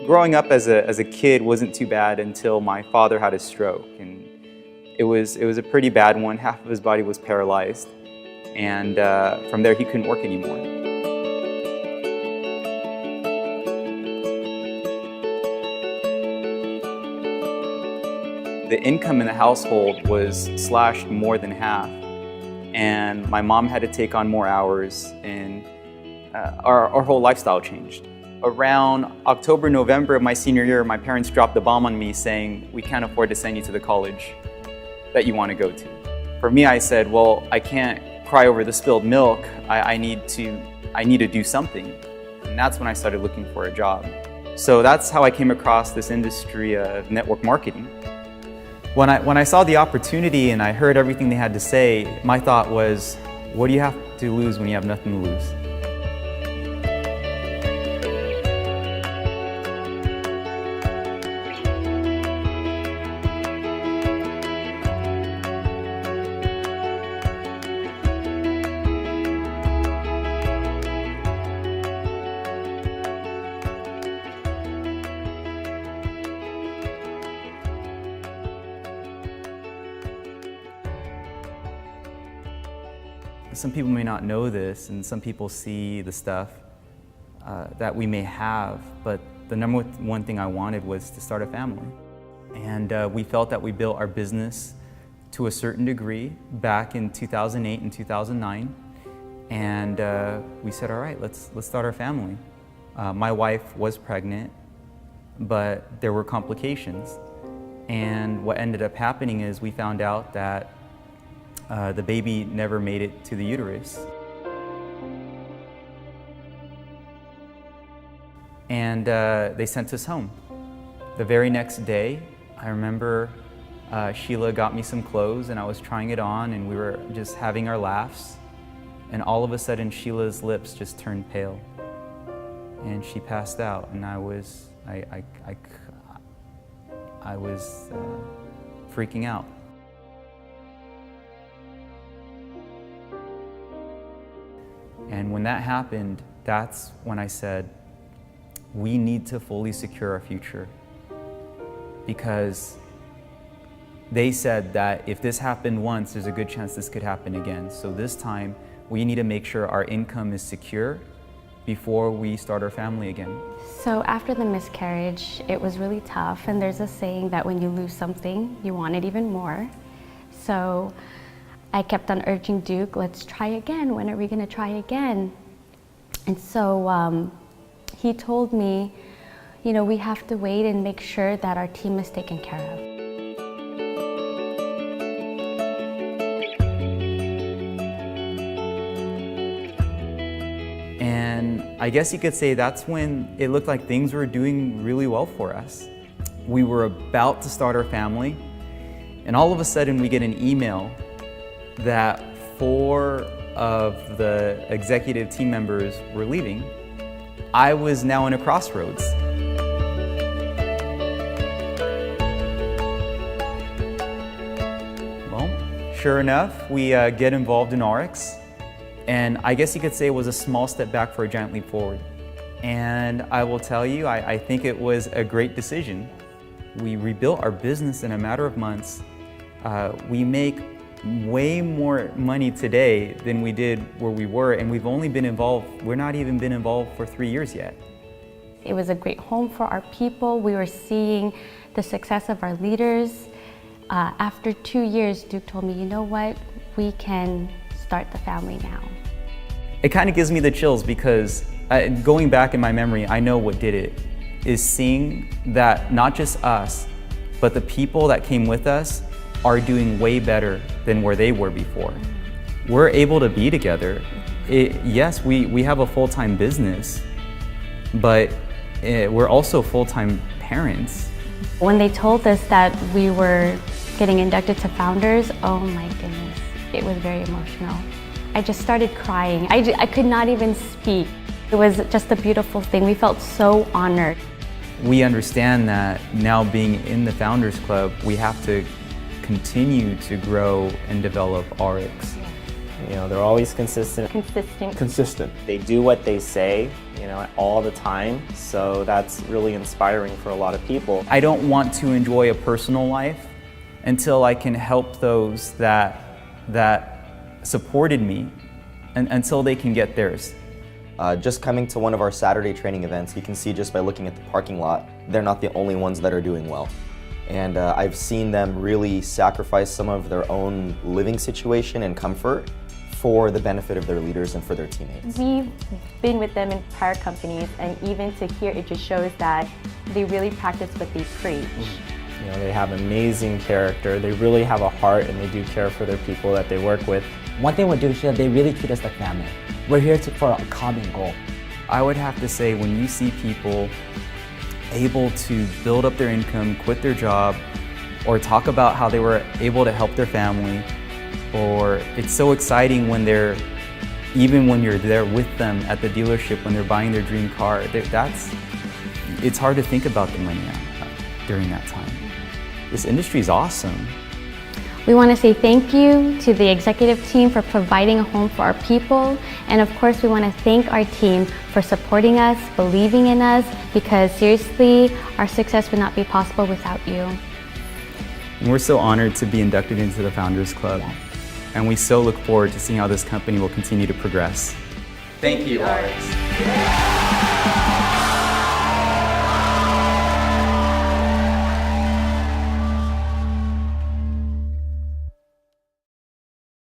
Growing up as a kid wasn't too bad until my father had a stroke, and it was a pretty bad one. Half of his body was paralyzed, and from there he couldn't work anymore. The income in the household was slashed more than half, and my mom had to take on more hours, and our whole lifestyle changed. Around October, November of my senior year, my parents dropped the bomb on me saying, "We can't afford to send you to the college that you want to go to." For me, I said, well, I can't cry over the spilled milk. I need to do something. And that's when I started looking for a job. So that's how I came across this industry of network marketing. When I saw the opportunity and I heard everything they had to say, my thought was, what do you have to lose when you have nothing to lose? Some people may not know this, and some people see the stuff that we may have, but the number one thing I wanted was to start a family. And we felt that we built our business to a certain degree back in 2008 and 2009. And we said, all right, let's start our family. My wife was pregnant, but there were complications. And what ended up happening is we found out that the baby never made it to the uterus. And they sent us home. The very next day, I remember Sheila got me some clothes and I was trying it on and we were just having our laughs. And all of a sudden, Sheila's lips just turned pale. And she passed out, and I was freaking out. And when that happened, that's when I said, we need to fully secure our future. Because they said that if this happened once, there's a good chance this could happen again. So this time, we need to make sure our income is secure before we start our family again. So after the miscarriage, it was really tough. And there's a saying that when you lose something, you want it even more. So I kept on urging Duke, let's try again. When are we going to try again? And so he told me, you know, we have to wait and make sure that our team is taken care of. And I guess you could say that's when it looked like things were doing really well for us. We were about to start our family, and all of a sudden we get an email that 4 of the executive team members were leaving. I was now in a crossroads. Well, sure enough, we get involved in ARIIX, and I guess you could say it was a small step back for a giant leap forward. And I will tell you, I think it was a great decision. We rebuilt our business in a matter of months. We make way more money today than we did where we were, and we're not even been involved for 3 years yet. It was a great home for our people. We were seeing the success of our leaders. After 2 years, Duke told me, you know what, we can start the family now. It kind of gives me the chills because going back in my memory, I know what did it, is seeing that not just us, but the people that came with us are doing way better than where they were before. We're able to be together. Yes, we have a full-time business, but we're also full-time parents. When they told us that we were getting inducted to Founders, oh my goodness, it was very emotional. I just started crying. I could not even speak. It was just a beautiful thing. We felt so honored. We understand that now being in the Founders Club, we have to continue to grow and develop ARIIX. You know, they're always consistent. Consistent. They do what they say, you know, all the time. So that's really inspiring for a lot of people. I don't want to enjoy a personal life until I can help those that supported me and until they can get theirs. Just coming to one of our Saturday training events, you can see just by looking at the parking lot, they're not the only ones that are doing well. And I've seen them really sacrifice some of their own living situation and comfort for the benefit of their leaders and for their teammates. We've been with them in prior companies, and even to hear it just shows that they really practice what they preach. You know, they have amazing character, they really have a heart, and they do care for their people that they work with. One thing we do is that they really treat us like family. We're here for a common goal. I would have to say, when you see people able to build up their income, quit their job, or talk about how they were able to help their family, or it's so exciting when even when you're there with them at the dealership when they're buying their dream car, it's hard to think about the money during that time. This industry is awesome. We want to say thank you to the executive team for providing a home for our people. And of course, we want to thank our team for supporting us, believing in us, because seriously, our success would not be possible without you. And we're so honored to be inducted into the Founders Club. Yes. And we so look forward to seeing how this company will continue to progress. Thank you, ARIIX.